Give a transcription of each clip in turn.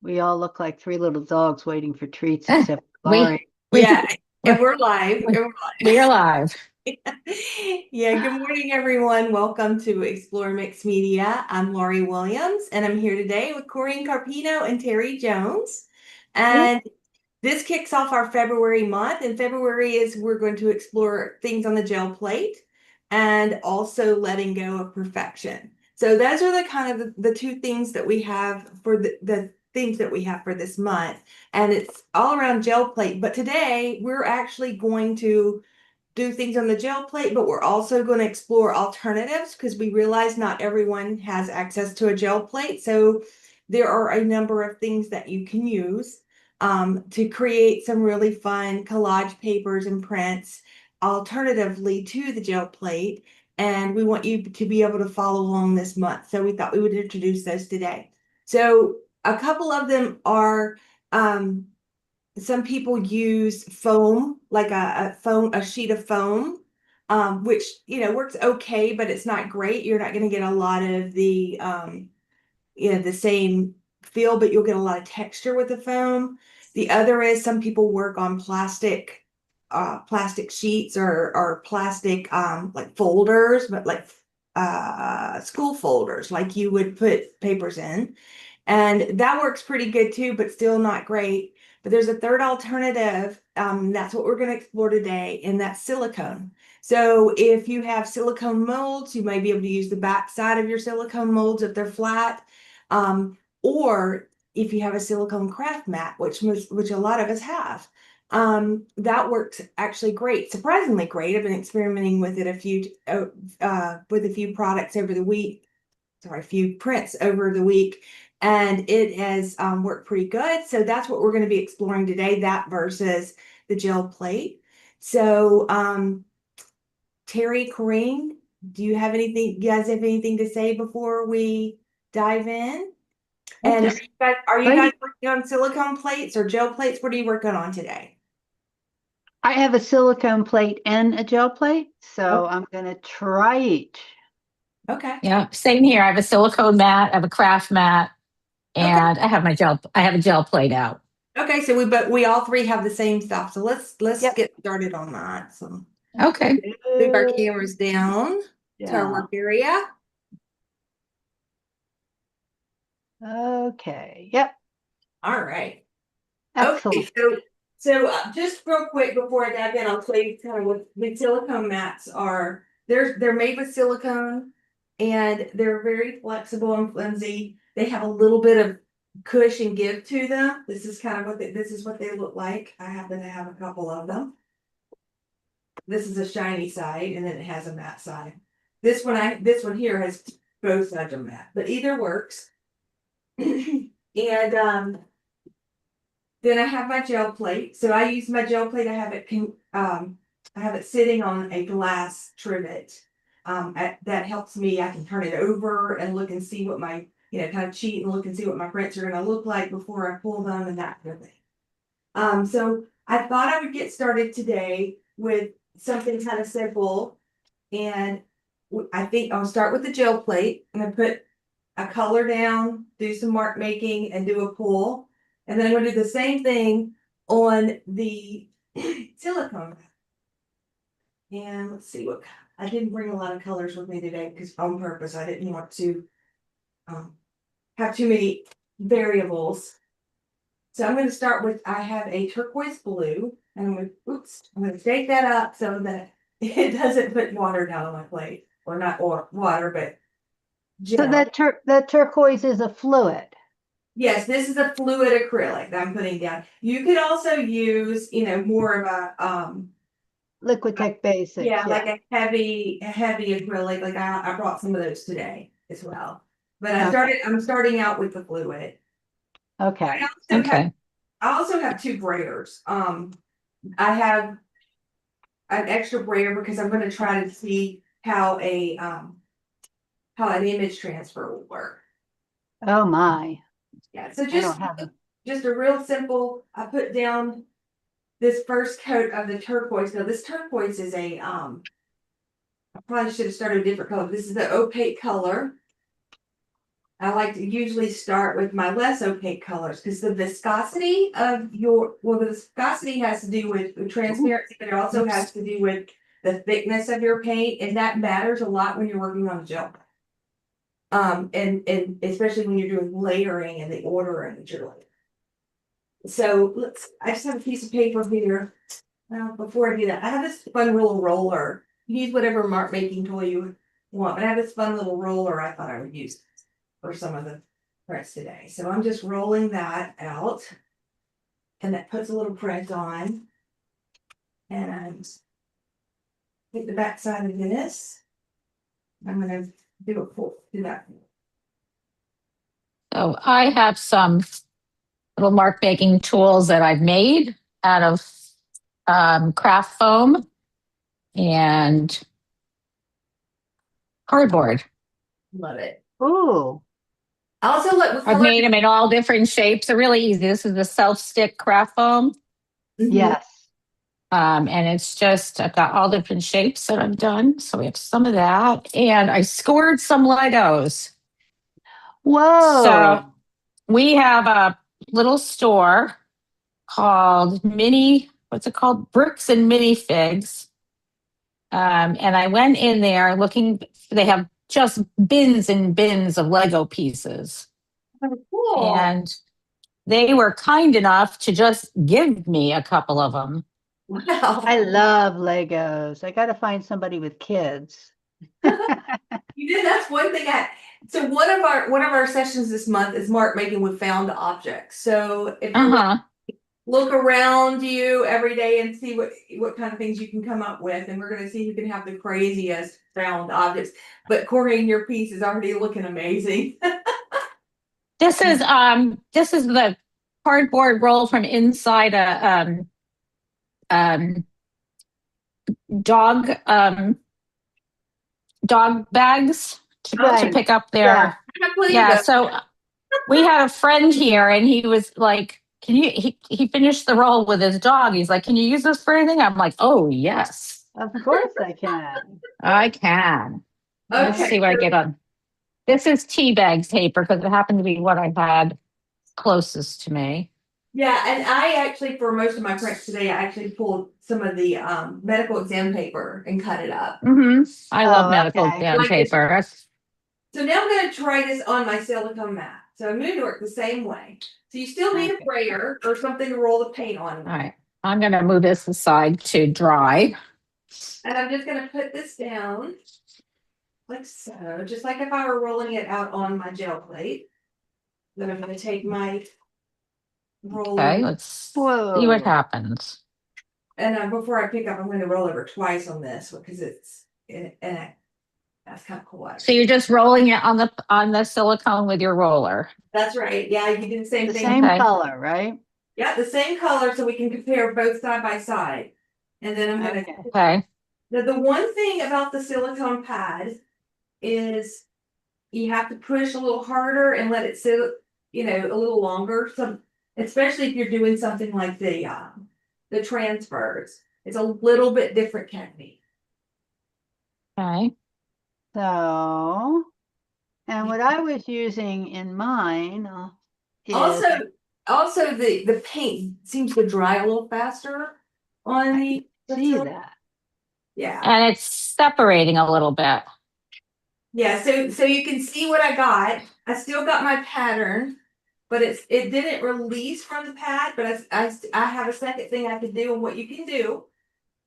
We all look like three little dogs waiting for treats, except for We Laurie. we Yeah, and we're, we're live. we And we're we are live. live. Yeah, good morning, everyone. Welcome to Explore Mixed Media. I'm Lori Williams, and I'm here today with Corinne Carpino and Terry Jones. And this kicks off our February month, and February is we're going to explore things on the gel plate and also letting go of perfection. So those are the kind of the two things that we have for the things that we have for this month. And it's all around gel plate. But today we're actually going to do things on the gel plate, but we're also going to explore alternatives because we realize not everyone has access to a gel plate. So there are a number of things that you can use to create some really fun collage papers and prints alternatively to the gel plate. And we want you to be able to follow along this month. So we thought we would introduce those today. So a couple of them are some people use foam, like a sheet of foam, which works okay, but it's not great. You're not going to get a lot of the same feel, but you'll get a lot of texture with the foam. The other is some people work on plastic sheets or plastic like folders, but like school folders, like you would put papers in. And that works pretty good too, but still not great. But there's a third alternative. That's what we're going to explore today, and that's silicone. So if you have silicone molds, you may be able to use the back side of your silicone molds if they're flat. Or if you have a silicone craft mat, which a lot of us have, that works actually great, surprisingly great. I've been experimenting with it with a few products over the week. Sorry, a few prints over the week, and it has worked pretty good. So that's what we're going to be exploring today, that versus the gel plate. So Terry, Corinne, do you guys have anything to say before we dive in? Nope, And just are you guys ready. working on silicone plates or gel plates? What are you working on today? I have a silicone plate and a gel plate, Oh, so I'm going to try each. okay. Yeah, same here. I have a silicone mat, I have a craft mat, Okay. and I have a gel plate out. Okay. So we all three have the same stuff. So let's Yep. get started on that. So Okay. move our cameras down to our Yeah. work area. Okay. Yep. All right. Okay, Excellent. so just real quick before I dive in, I'll tell you kind of what the silicone mats are. They're made with silicone, and they're very flexible and flimsy. They have a little bit of cush and give to them. This is kind of this is what they look like. I happen to have a couple of them. This is a shiny side, and then it has a matte side. This one here has both sides are matte, but either works. And then I have my gel plate. So I use my gel plate. I have it sitting on a glass trivet. That helps me. I can turn it over and look and see what my, kind of cheat and look and see what my prints are going to look like before I pull them and that kind of thing. So I thought I would get started today with something kind of simple. And I think I'll start with the gel plate. I'm going to put a color down, do some mark making, and do a pull. And then I'm going to do the same thing on the silicone. And let's see I didn't bring a lot of colors with me today because on purpose I didn't want to have too many variables. So I'm going to start with, I have a turquoise blue, and I'm going to shake that up so that it doesn't put water down on my plate, or not water, but So gel. that turquoise is a fluid. Yes, this is a fluid acrylic that I'm putting down. You could also use, more of a Liquitech Basics. yeah, Yeah. like a heavy acrylic. Like I brought some of those today as well. But Okay. I'm starting out with the fluid. I Okay. also have Okay. I also have two brayers. I have an extra brayer because I'm going to try to see how how an image transfer will work. Oh my. Yeah, so I don't have just a real simple. I put down this first coat of the turquoise. Now this turquoise is I probably should have started a different color. This is the opaque color. I like to usually start with my less opaque colors because the viscosity of the viscosity has to do with the transparency, but it also has to do with the thickness of your paint, and that matters a lot when you're working on a gel. And especially when you're doing layering and the ordering that you're like. So I just have a piece of paper here. Well, before I do that, I have this fun little roller. You use whatever mark making tool you want, but I have this fun little roller I thought I would use for some of the prints today. So I'm just rolling that out, and that puts a little print on. And take the back side of this. I'm gonna do that. So I have some little mark making tools that I've made out of craft foam and cardboard. Love it. Ooh, I also like what I've color. made them in all different shapes. They're really easy. This is the self-stick craft foam. Mhm. yes. And it's just, I've got all different shapes that I've done. So we have some of that. And I scored some Legos. Whoa. So we have a little store called what's it called? Bricks and Minifigs. And I went in there looking, they have just bins and bins of Lego pieces. Oh, cool. And they were kind enough to just give me a couple of them. Wow. I love Legos. I got to find somebody with kids. You did. That's one thing. So one of our sessions this month is mark making with found objects. So if you look around you every day and see what kind of things you can come up with, and we're going to see who can have the craziest found objects. But Corinne, your piece is already looking amazing. This is the cardboard roll from inside a dog bags to Right. pick up their yeah. So we had a friend here, and he was like, "Can you?" He finished the roll with his dog. He's like, "Can you use this for anything?" I'm like, "Oh yes, Of course I can. I can." Let's Okay. see what I get on. This is tea bag paper because it happened to be what I had closest to me. Yeah, and I actually, for most of my prints today, I actually pulled some of the medical exam paper and cut it up. I love medical okay. exam Like this. paper. So now I'm going to try this on my silicone mat. So I'm going to work the same way. So you still need a brayer or something to roll the paint on. All right, I'm going to move this aside to dry. And I'm just going to put this down like so, just like if I were rolling it out on my gel plate. Then I'm going to take my roller. Okay, let's see what happens. And before I pick up, I'm going to roll over twice on this because that's kind of cool. So you're just rolling it on the silicone with your roller. That's right. Yeah, you do the same thing. Same color, right? Yeah, the same color, so we can compare both side by side. And then I'm going to. Okay. Now, the one thing about the silicone pad is you have to push a little harder and let it sit, a little longer. So, especially if you're doing something like the transfers, it's a little bit different technique. Okay. So, and what I was using in mine is also the paint seems to dry a little faster on the see that. Yeah. And it's separating a little bit. Yeah, so you can see what I got. I still got my pattern, but it didn't release from the pad, but I have a second thing I could do, and what you can do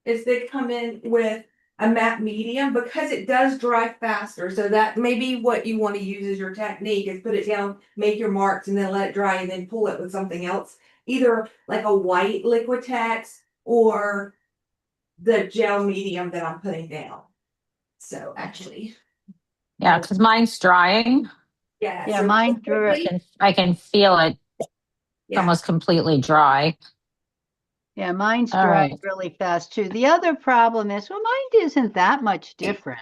is they come in with a matte medium because it does dry faster. So that may be what you want to use as your technique is put it down, make your marks, and then let it dry, and then pull it with something else, either like a white Liquitex or the gel medium that I'm putting down. So actually. Yeah, because mine's drying. Yeah, Yeah, so mine's dry. I can feel it almost completely dry. Yeah, mine's All dry right. really fast too. The other problem is, well, mine isn't that much different.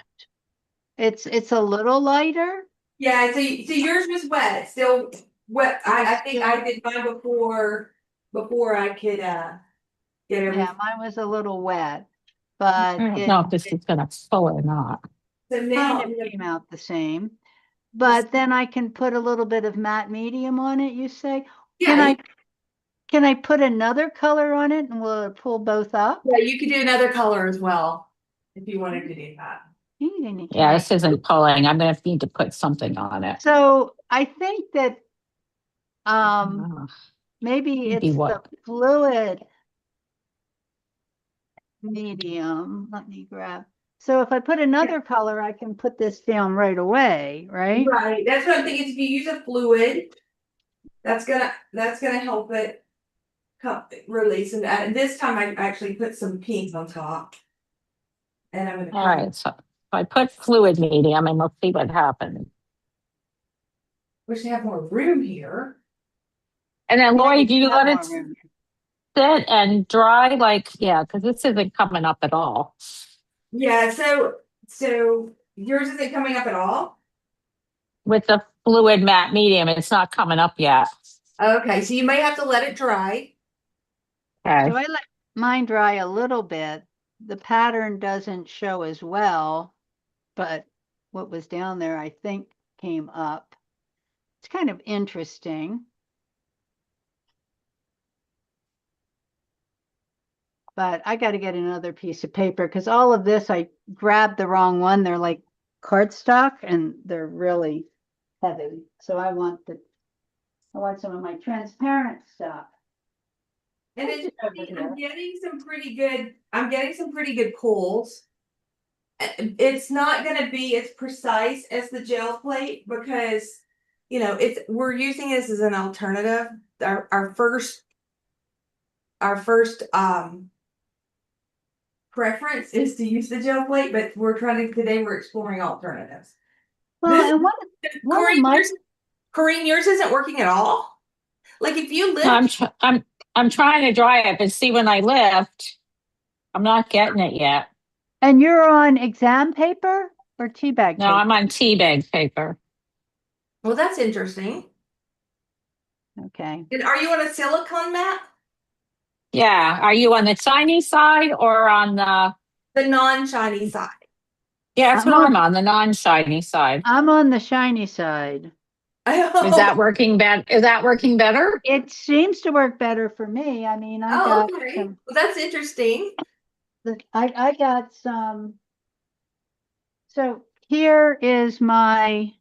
It's a little lighter. Yeah, so yours was wet, still wet. I think I did mine before I could get everything. Yeah, mine was a little wet, but I don't know if this is gonna pull or not. So kind now of came out the same. but then I can put a little bit of matte medium on it, you say? Can Yeah, can I put another color on it and will it pull both up? yeah, you could do another color as well if you wanted to do that. Yeah, this isn't pulling. I'm going to need to put something on it. So I think that Oh, maybe maybe it's the what? fluid medium. Let me grab. So if I put another color, I can put this down right away, right? Right. That's what I'm thinking. If you use a fluid, that's gonna help it release. And this time I actually put some pink on top. And I'm gonna All right. So if I put fluid medium and we'll see what happens. wish they have more room here. And then Lori, do you Have let it more room. sit and dry? Like, yeah, because this isn't coming up at all. Yeah, so yours isn't coming up at all? With the fluid matte medium, it's not coming up yet. Okay, so you may have to let it dry. Okay. So I let mine dry a little bit. The pattern doesn't show as well, but what was down there, I think, came up. It's kind of interesting. But I got to get another piece of paper because all of this, I grabbed the wrong one. They're like cardstock and they're really heavy. So I want some of my transparent stuff. And Put it over I'm here. getting some pretty good pulls. It's not gonna be as precise as the gel plate because we're using this as an alternative. Our first preference is to use the gel plate, but today we're exploring alternatives. Well, This and one of Corinne, my yours isn't working at all. Like if you No, lift, I'm trying to dry it, but see when I lift, I'm not getting it yet. and you're on exam paper or tea bag No, paper? I'm on tea bag paper. well, that's interesting. Okay. And are you on a silicone mat? Yeah. Are you on the Chinese side or on the? The non-shiny side. Yeah, that's I'm what on I'm on, the non-shiny side. I'm on the shiny side. Is that working Is that working better? It seems to work better for me. I mean, I Oh, got okay. some Well, that's interesting. I got some. So here is my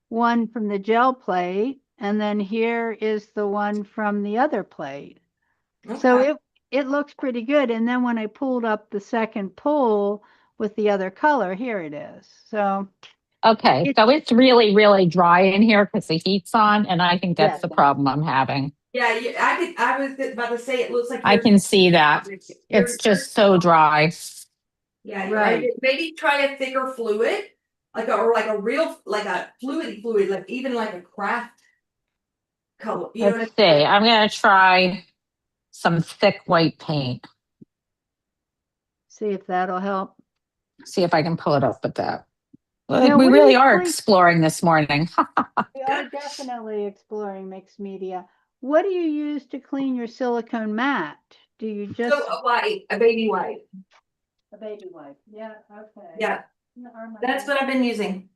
one from the gel plate, and then here is the one from the other plate. So Okay. it looks pretty good. And then when I pulled up the second pull with the other color, here it is. So Okay, it so it's really, really dry in here because the heat's on, and I think that's yes, the problem I'm having. Yeah, I was about to say it looks like I can see that. It's yours. just so dry. Yeah, right. maybe try a thicker fluid, or like a real like a fluid, like even like a craft color. You know what Let's I mean? see. I'm going to try some thick white paint. See if that'll help. See if I can pull it up with that. Now, We what do really you are clean? exploring this morning. We are definitely exploring mixed media. What do you use to clean your silicone mat? Do you So just a baby white. a baby wipe? Yeah, okay. Yeah, Or my that's what I've been using,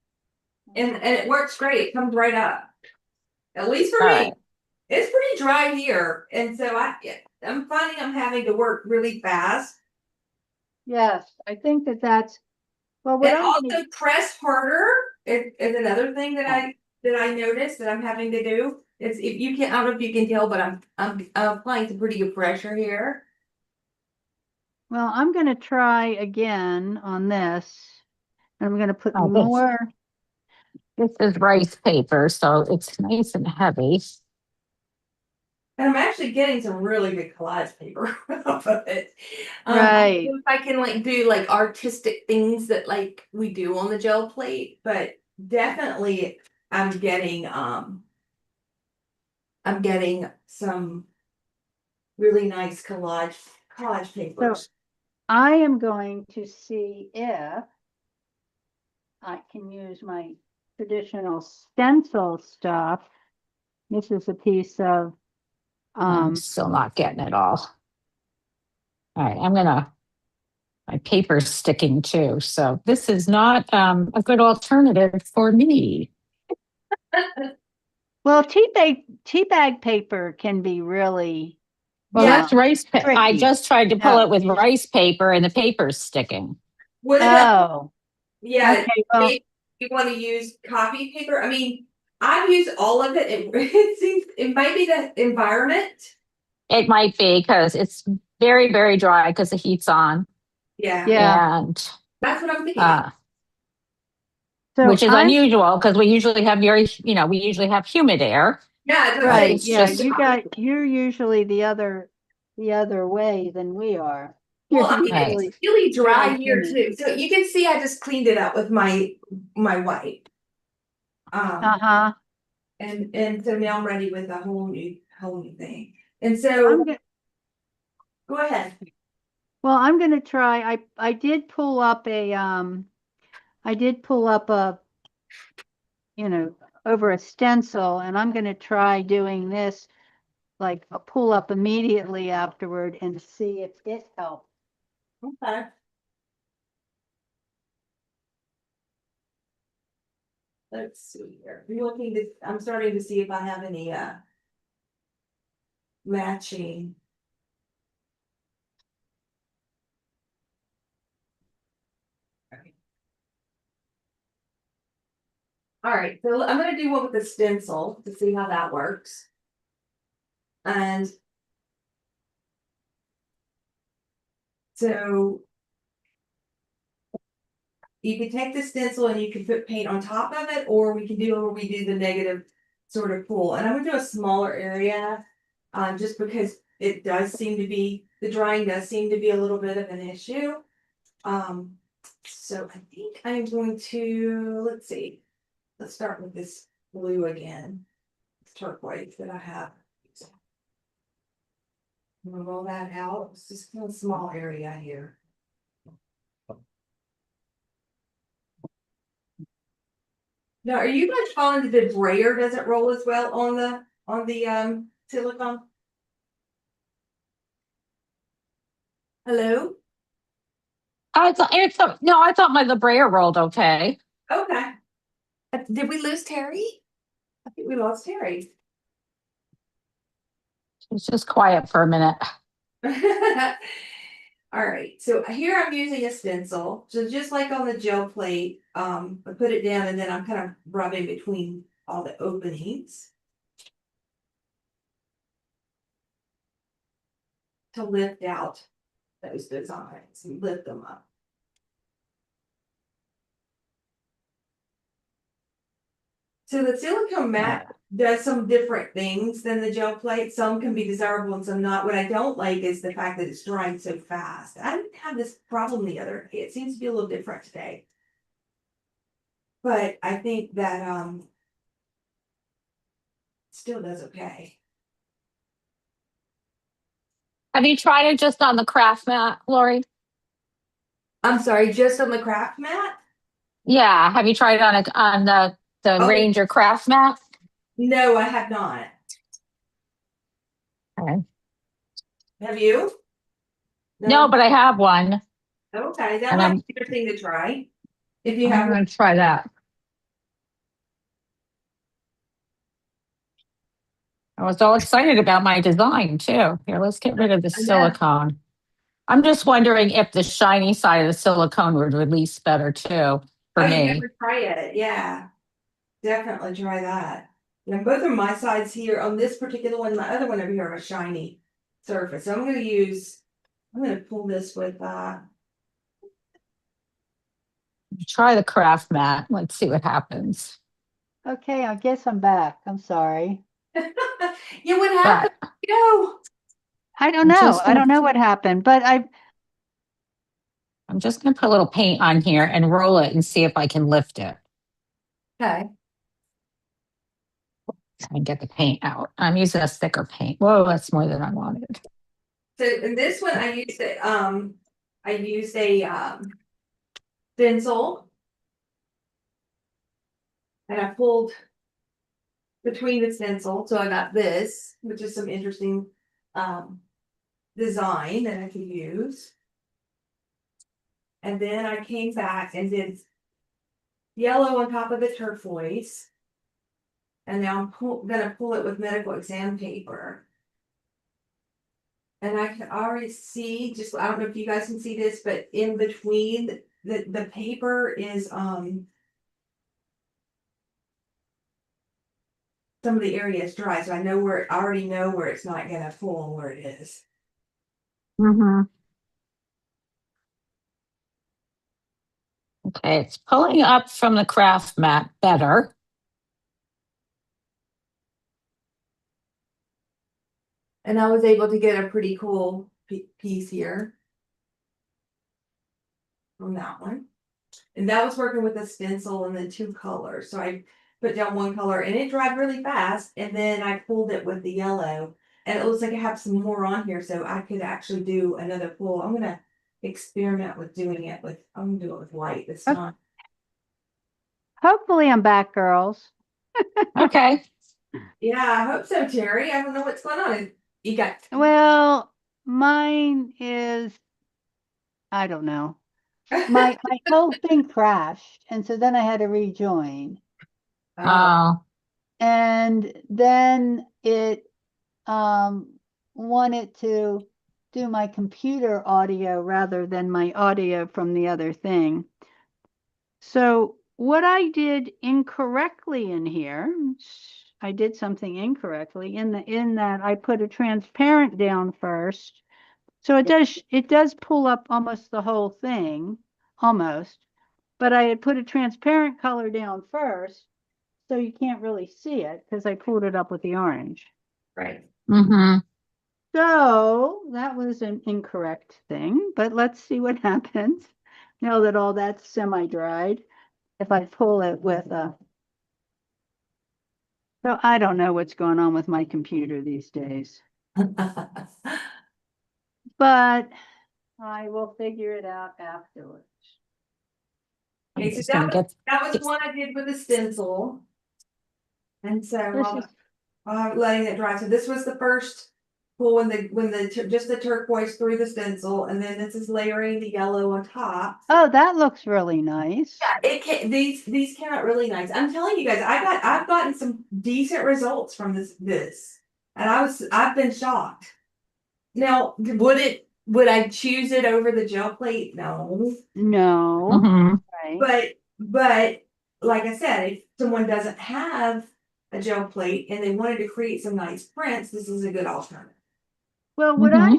and it works great. It comes right up. At least for All me, right. it's pretty dry here, and so I'm finding I'm having to work really fast. Yes, I think that's well. What And I'm going also press harder is another thing that I noticed that I'm having to do. It's if you can I don't know if you can tell, but I'm applying some pretty good pressure here. I'm going to try again on this. I'm going to put Oh, more. this is rice paper, so it's nice and heavy. And I'm actually getting some really good collage paper off of it. I don't Right. know if I can like do like artistic things that like we do on the gel plate, but definitely I'm getting some really nice collage So papers. I am going to see if I can use my traditional stencil stuff. This is a piece of I'm still not getting it all. All right, my paper's sticking too. So this is not a good alternative for me. Well, tea bag paper can be really Well, Yeah. that's rice. I tricky. just tried to pull Yeah. it with rice paper and the paper's sticking. What about, Oh, yeah, okay. Well, if you want to use copy paper? I mean, I've used all of it. It seems it might be the environment. It might be because it's very, very dry because the heat's on. Yeah, yeah. And that's what I'm thinking. So which is I'm unusual because we usually have we usually have humid air. Yeah, it's right. It's Yeah, just you're usually the other way than we are. well, You're I mean, right. it's really dry really here humid. too. So you can see I just cleaned it up with my wipe. Um, Uh-huh. and so now I'm ready with a whole new thing. And I'm so go- go ahead. well, I'm gonna try. I did pull up a over a stencil, and I'm gonna try doing this like a pull up immediately afterward and see if it helps. Okay. Let's see here. I'm starting to see if I have any matching. All right, so I'm gonna do one with the stencil to see how that works. And so you can take the stencil and you can put paint on top of it, or we can do where we do the negative sort of pull. And I'm gonna do a smaller area, just because it does seem to be, the drying does seem to be a little bit of an issue. So I think I'm going to, let's see, let's start with this blue again. It's turquoise that I have. I'm gonna roll that out. It's just a small area here. Now, are you guys finding that the brayer doesn't roll as well on the silicone? Hello? I thought my the brayer rolled okay. Okay. Did we lose Terry? I think we lost Terry. It's just quiet for a minute. All right, so here I'm using a stencil. So just like on the gel plate, I put it down and then I'm kind of rubbing between all the openings to lift out those designs and lift them up. So the silicone mat does some different things than the gel plate. Some can be desirable and some not. What I don't like is the fact that it's drying so fast. I didn't have this problem the other day. It seems to be a little different today. But I think that still does okay. Have you tried it just on the craft mat, Lori? I'm sorry, just on the craft mat? Yeah. Have you tried it on the Oh, Ranger craft mat? no, I have not. Okay. Have you? No, but I have one, Okay, that and might be a thing to try. If you I'm have going to try that. I was all excited about my design too. Here, let's get rid of the I know. silicone. I'm just wondering if the shiny side of the silicone would release better too for Oh, you me. never try it. Yeah, definitely try that. And both of my sides here on this particular one, my other one over here are a shiny surface. So I'm gonna pull this with Try the craft mat. Let's see what happens. Okay, I guess I'm back. I'm sorry. yeah, what But happened? No. I don't I'm know. just I gonna don't know what happened, but I'm just gonna put a little paint on here and roll it and see if I can lift it Okay. and get the paint out. I'm using a thicker paint. Whoa, that's more than I wanted. So in this one I used a stencil and I pulled between the stencil. So I got this, which is some interesting design that I could use. And then I came back and did yellow on top of the turquoise. and now I'm gonna pull it with medical exam paper. And I can already see, just, I don't know if you guys can see this, but in between the paper is, some of the area is dry, so I already know where it's not gonna pull and where it is. Mm-hmm. Okay, it's pulling up from the craft mat better. And I was able to get a pretty cool piece here from that one. And that was working with a stencil and then 2 colors. So I put down 1 color and it dried really fast. And then I pulled it with the yellow. And it looks like I have some more on here, so I could actually do another pull. I'm gonna experiment with doing it with, I'm gonna do it with white this Okay. time. Hopefully I'm back, girls. Okay. Yeah, I hope so, Terry. I don't know what's going on. You got Well, mine is, I don't know. My whole thing crashed, and so then I had to rejoin. Oh, And then it wanted to do my computer audio rather than my audio from the other thing. So what I did incorrectly in here, I did something incorrectly in that I put a transparent down first. So it does pull up almost the whole thing, almost. But I had put a transparent color down first, so you can't really see it because I pulled it up with the orange. right. mm-hmm. So that was an incorrect thing, but let's see what happens now that all that's semi-dried. If I pull it with a, so I don't know what's going on with my computer these days, but I will figure it out afterwards. I'm Okay, so just gonna get that was one I did with a stencil. And so This is, letting it dry. So this was the first pull just the turquoise through the stencil, and then this is layering the yellow on top. oh, that looks really nice. Yeah, these came out really nice. I'm telling you guys, I've gotten some decent results from this. And I've been shocked. Now, would I choose it over the gel plate? No. No, mm-hmm. right. But like I said, if someone doesn't have a gel plate and they wanted to create some nice prints, this is a good alternative. Well, Mm-hmm.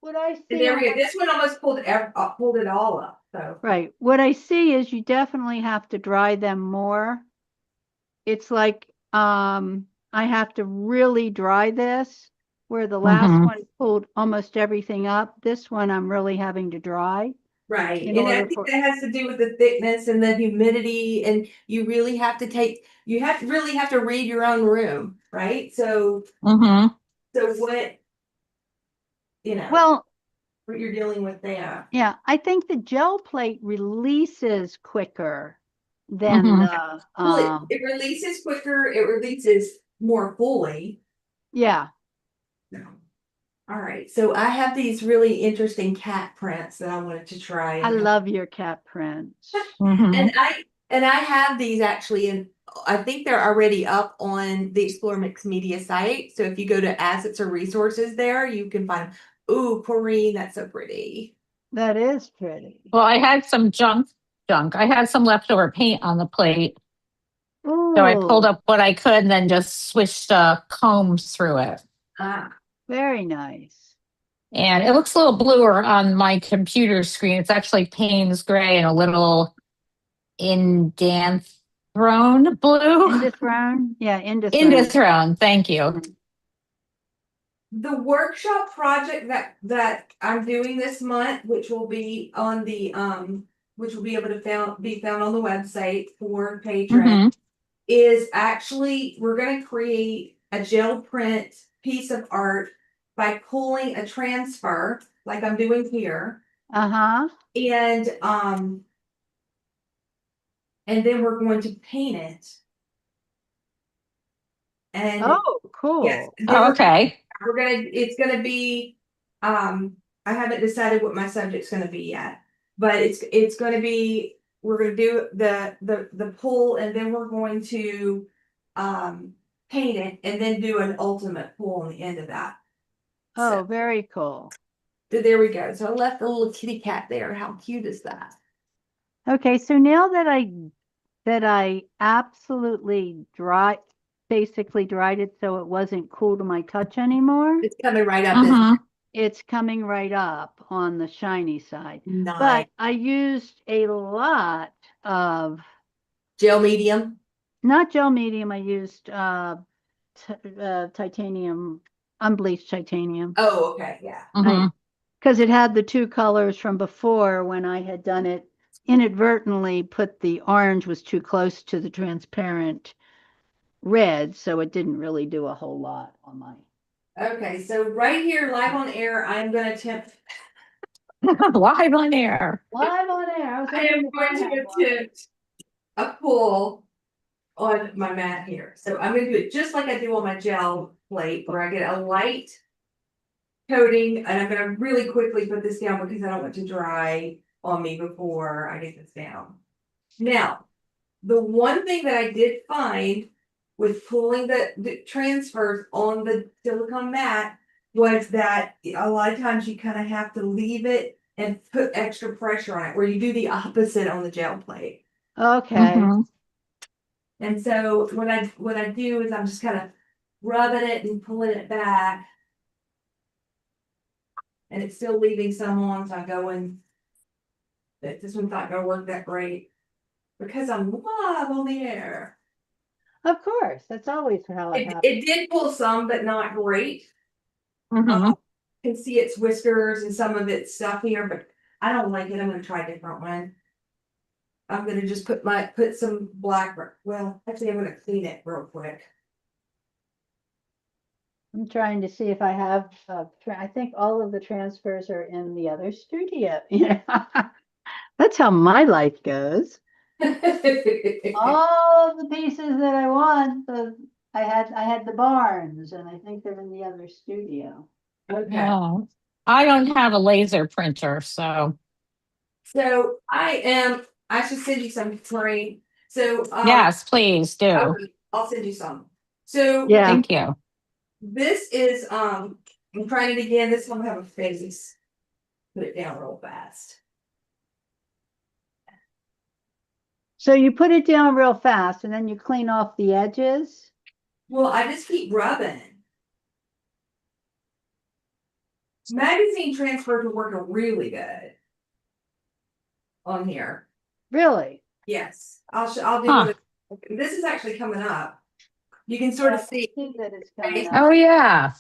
what I And see there on we go. This one almost pulled it all up. So right. What I see is you definitely have to dry them more. It's like I have to really dry this, where the last Mm-hmm. one pulled almost everything up. This one I'm really having to dry right, in and I order think for, that has to do with the thickness and the humidity, and you really have to really have to read your own room, right? So Mm-hmm. what well, what you're dealing with there. yeah, I think the gel plate releases quicker than Mm-hmm. the Well, it releases quicker. It releases more fully. yeah. No. All right, so I have these really interesting cat prints that I wanted to try. I love your cat prints. Mm-hmm. And I have these actually, and I think they're already up on the Explore Mixed Media site. So if you go to assets or resources there, you can find. Ooh, Corrine, that's so pretty. That is pretty. Well, I had some junk. I had some leftover paint on the plate. So I pulled Ooh, up what I could and then just swished combs through it. Ah, very nice. And it looks a little bluer on my computer screen. It's actually Payne's gray and a little indanthrone blue. Indithrone? Yeah, indithrone. Indanthrone, thank you. the workshop project that I'm doing this month, which will be on the which will be able to be found on the website for patrons, Mm-hmm. is actually we're going to create a gel print piece of art by pulling a transfer like I'm doing here, Uh-huh. and then we're going to paint it. And Oh, yes, cool. then Oh, okay. it's gonna be I haven't decided what my subject's gonna be yet, but it's gonna be we're gonna do the pull, and then we're going to paint it and then do an ultimate pull on the end of that. Oh, So, very cool. there we go. So I left the little kitty cat there. How cute is that? Okay, so now that I absolutely basically dried it so it wasn't cool to my touch anymore, It's coming right up, isn't it? it's coming right up on the shiny side. Nice. But I used a lot of, Gel medium. not gel medium, I used titanium, unbleached titanium. Oh, okay. Yeah. Because it had the two colors from before when I had done it, inadvertently put the orange was too close to the transparent red, so it didn't really do a whole lot on mine. Okay. So right here, live on air, I'm going to attempt. Live on air. Live on air. I was I am hoping going to to have one. attempt a pull on my mat here. So I'm going to do it just like I do on my gel plate, where I get a light coating, and I'm going to really quickly put this down because I don't want it to dry on me before I get this down. Now, the one thing that I did find with pulling the transfers on the silicone mat was that a lot of times you kind of have to leave it and put extra pressure on it, where you do the opposite on the gel plate. Okay. And so what I do is I'm just kind of rubbing it and pulling it back. And it's still leaving some on, so I'm going, that this one's not gonna work that great. Because I'm live on the air. Of course. That's always how it happens. It did pull some, but not great. Can see its whiskers and some of its stuff here, but I don't like it. I'm gonna try a different one. I'm gonna just put some black, well, actually I'm gonna clean it real quick. I'm trying to see if I have, I think all of the transfers are in the other studio. Yeah. That's how my life goes. All of the pieces that I want, I had the Barnes, and I think they're in the other studio. Okay. No, I don't have a laser printer, so So I should send you some free. So yes, please do. okay, I'll send you some. So Yeah. Thank you. this is I'm trying it again. This one will have a face. Put it down real fast. So you put it down real fast and then you clean off the edges. Well, I just keep rubbing. Magazine transfers will work really good on here. Really? Yes, I'll do Huh. it. This is actually coming up. You can sort of see. that it's coming Oh up. yeah.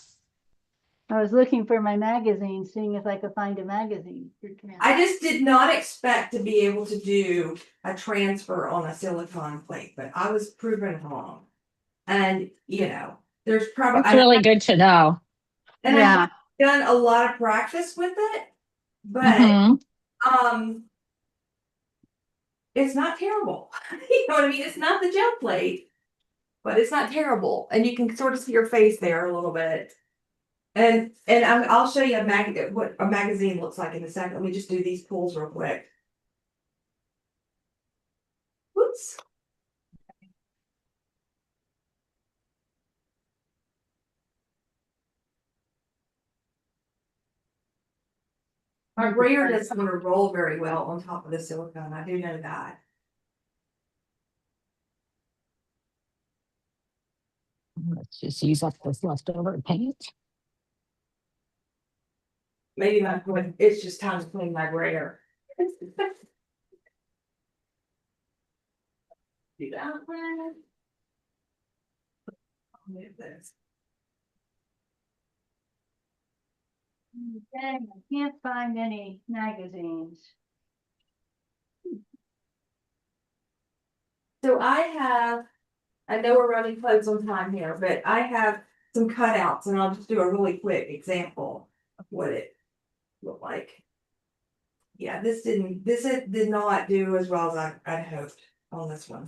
I was looking for my magazine, seeing if I could find a magazine. I just did not expect to be able to do a transfer on a silicone plate, but I was proven wrong. And there's probably It's really good to know. and I Yeah. have done a lot of practice with it, but it's not terrible. You know what I mean? It's not the gel plate, but it's not terrible, and you can sort of see your face there a little bit. And I'll show you what a magazine looks like in a second. Let me just do these pulls real quick. Whoops. My brayer doesn't want to roll very well on top of the silicone. I do know that. Let's just use up this leftover paint. Maybe it's just time to clean my brayer. Do that one. I'll move this. Okay, I can't find any magazines. So I know we're running close on time here, but I have some cutouts, and I'll just do a really quick example of what it looked like. Yeah, this did not do as well as I'd hoped on this one.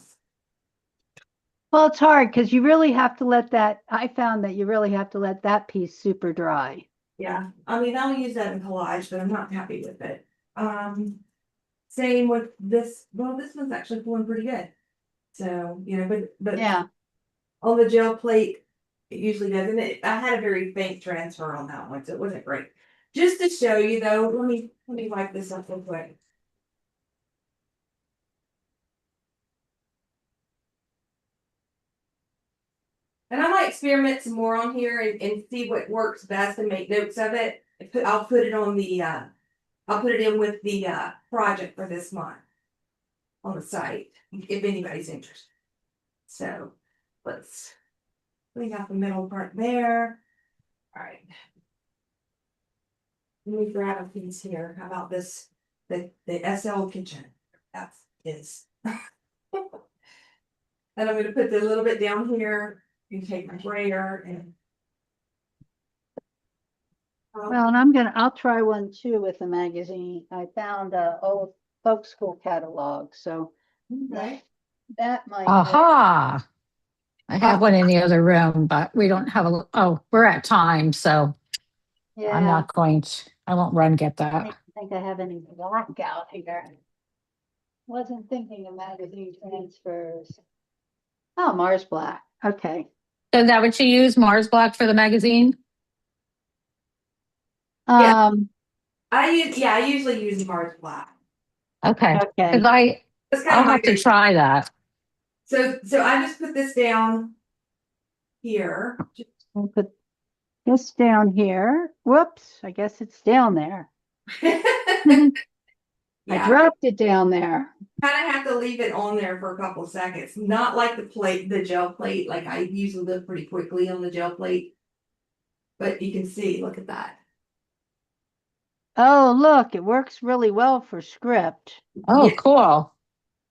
Well, it's hard because you really have to let that, I found that you really have to let that piece super dry. Yeah, I mean, I'll use that in collage, but I'm not happy with it. Same with this. Well, this one's actually pulling pretty good. So, but Yeah. on the gel plate. It usually doesn't. I had a very faint transfer on that one, so it wasn't great. Just to show you though, let me wipe this up real quick. And I might experiment some more on here and see what works best and make notes of it. I'll put it on the I'll put it in with the project for this month on the site if anybody's interested. So let's clean out the middle part there. All right. Let me grab a piece here. How about this? The SL kitchen. That's is. And I'm gonna put a little bit down here and take my brayer and Well, and I'll try one too with the magazine. I found a old folk school catalog, so okay. that might work. Aha. I have one in the other room, but we don't have we're at time, so I'm Yeah, not going to, I won't run get I that. don't think I have any black out here. Wasn't thinking of magazine transfers. Oh, Mars Black. Okay. Is that what you use, Mars Black, for the magazine? Yeah. Um, I usually use Mars Black. Okay. okay. Because That's kind I'll of my have to go-to. try that. So I just put this down here. I'll put this down here. Whoops, I guess it's down there. I Yeah, dropped it down there. kind of have to leave it on there for a couple of seconds. Not like the gel plate. Like I usually live pretty quickly on the gel plate. But you can see, look at that. Oh, look, it works really well for script. Oh, Yeah. cool.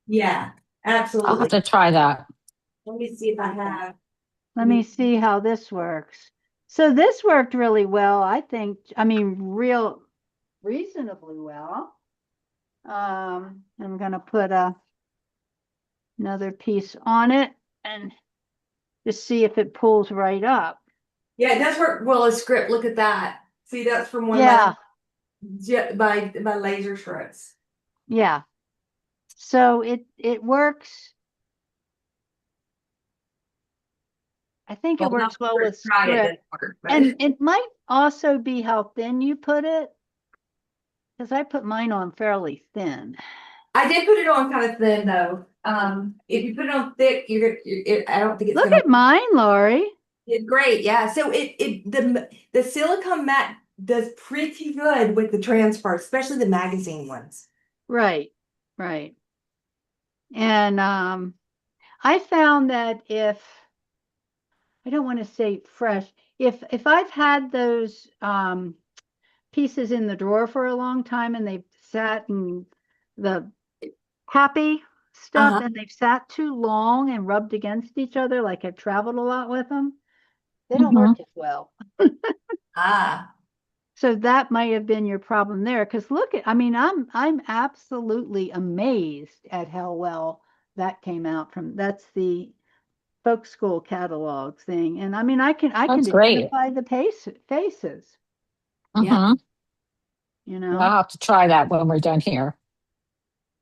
Yeah, I'll have absolutely. to try that. Let me see if I have. Let me see how this works. So this worked really well, I think. I mean, reasonably well. I'm gonna put another piece on it and just see if it pulls right up. Yeah, it does work well as script. Look at that. See, that's from one Yeah, of my laser scripts. yeah. So it works. I think it Well, not works well with try it, script. didn't work, but And it might also be how thin you put it, because I put mine on fairly thin. I did put it on kind of thin though. If you put it on thick, I don't think it's Look gonna. at mine, Lori. It's great, yeah. So the silicone mat does pretty good with the transfer, especially the magazine ones. Right, right. And I found that if I don't want to say fresh, if I've had those pieces in the drawer for a long time and they've sat in the happy stuff Uh-huh. and they've sat too long and rubbed against each other, like I've traveled a lot with them, they don't Mhm. work as well. Ah, So that might have been your problem there. Because look at, I mean, I'm absolutely amazed at how well that came out from. That's the folk school catalog thing, and I mean, I can That's great. identify the faces. yeah. Mhm. You I'll know, have to try that when we're done here.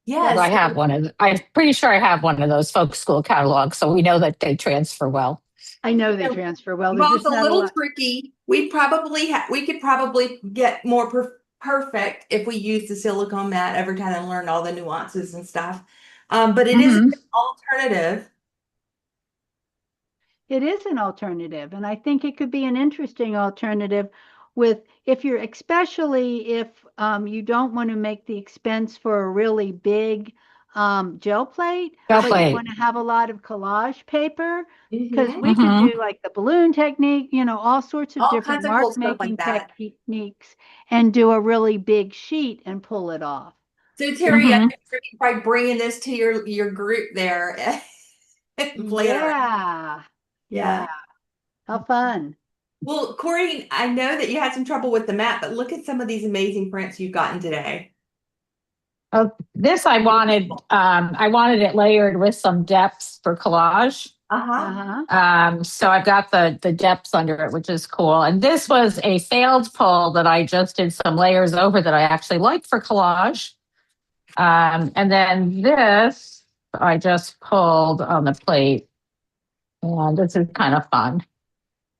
Because I Yes. have I'm pretty sure I have one of those folk school catalogs, so we know that they transfer well. I know they transfer well. There's Well, it's just a not a little lot. tricky. We could probably get more perfect if we use the silicone mat every time and learn all the nuances and stuff. But it is Mhm. an alternative. It is an alternative, and I think it could be an interesting alternative with if you're especially if you don't want to make the expense for a really big gel plate, Gel but you plate. want to have a lot of collage paper, because Mhm. we could Mhm. do like the balloon technique, all sorts of All different kinds of mark cool stuff like making that. techniques and do a really big sheet and pull it off. So Terry, I Mhm. think you're probably bringing this to your group there and play around. Yeah, yeah, Yeah. how fun. Well, Corey, I know that you had some trouble with the map, but look at some of these amazing prints you've gotten today. Oh, this I wanted it layered with some depths for collage. Uh-huh. Uh-huh. So I've got the depths under it, which is cool. And this was a failed pull that I just did some layers over that I actually like for collage. And then this I just pulled on the plate. And this is kind of fun.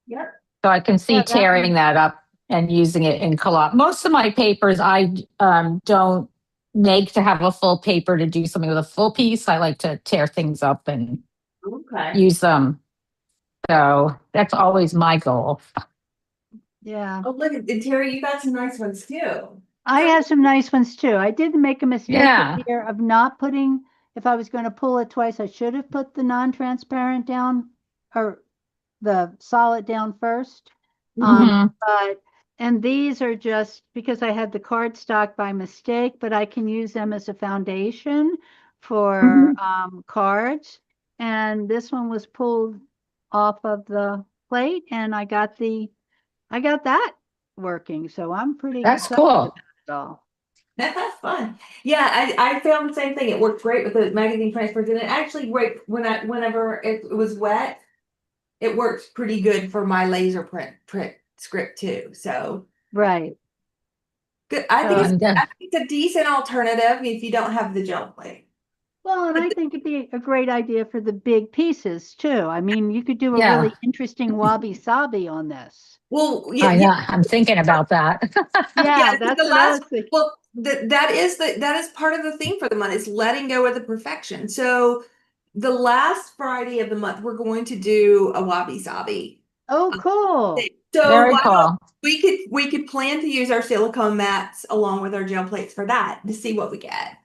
Yep. So I can see Yeah, that tearing one- that up and using it in collage. Most of my papers I don't make to have a full paper to do something with a full piece. I like to tear things up and Okay. use them. So that's always my goal. Yeah. Oh, look at Terry, you got some nice ones too. I have some nice ones too. I did make a mistake Yeah. here of not putting, if I was going to pull it twice, I should have put the non-transparent down or the solid down first. Mhm. But, and these are just because I had the cardstock by mistake, but I can use them as a foundation for cards. And this one was pulled off of the plate and I got that working. So I'm pretty That's excited cool. about it all. That's fun. Yeah, I found the same thing. It worked great with the magazine transfers, and it actually worked whenever it was wet. It worked pretty good for my laser print script too. So Right. good. I So, think I'm done. it's a decent alternative if you don't have the gel plate. well, and I think it'd be a great idea for the big pieces too. I mean, you could do a Yeah. really interesting wabi-sabi on this. Well, I know. I'm thinking about that. Yeah, so that's the what I last was thinking. well that is part of the theme for the month is letting go of the perfection. So the last Friday of the month we're going to do a wabi sabi. Oh, cool. So Very why don't cool. we could plan to use our silicone mats along with our gel plates for that to see what we get.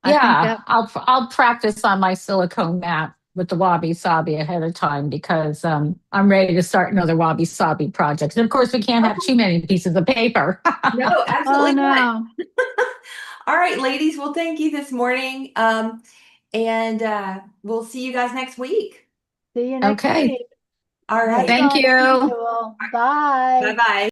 I think Yeah, that, I'll practice on my silicone mat with the wabi sabi ahead of time because I'm ready to start another wabi sabi project. And of course, we can't have too many pieces of paper. No, oh absolutely not. no. All right, ladies. Well, thank you this morning. And we'll see you guys next week. See you next Okay. week. All Have right. Thank fun. See you. you all. Bye. Bye bye.